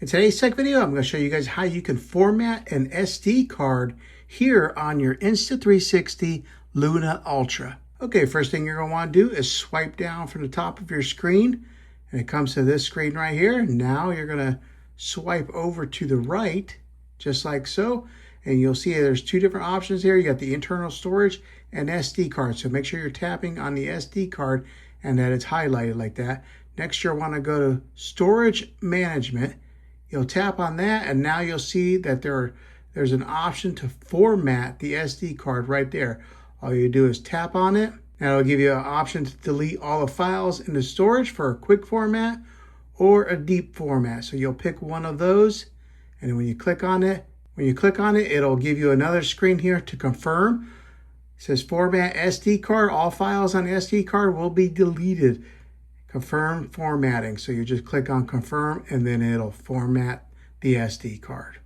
In today's tech video, I'm going to show you guys how you can format an SD card here on your Insta360 Luna Ultra. Okay, first thing you're going to want to do is swipe down from the top of your screen, and it comes to this screen right here. Now you're going to swipe over to the right, just like so, and you'll see there's two different options here. You got the internal storage and SD card, so make sure you're tapping on the SD card and that it's highlighted like that. Next, you'll want to go to Storage Management. You'll tap on that, and now you'll see that there's an option to format the SD card right there. All you do is tap on it, and it'll give you an option to delete all the files in the storage for a quick format or a deep format. So you'll pick one of those, and then when you click on it, it'll give you another screen here to confirm. It says format SD card. All files on the SD card will be deleted. Confirm formatting. So you just click on confirm, and then it'll format the SD card.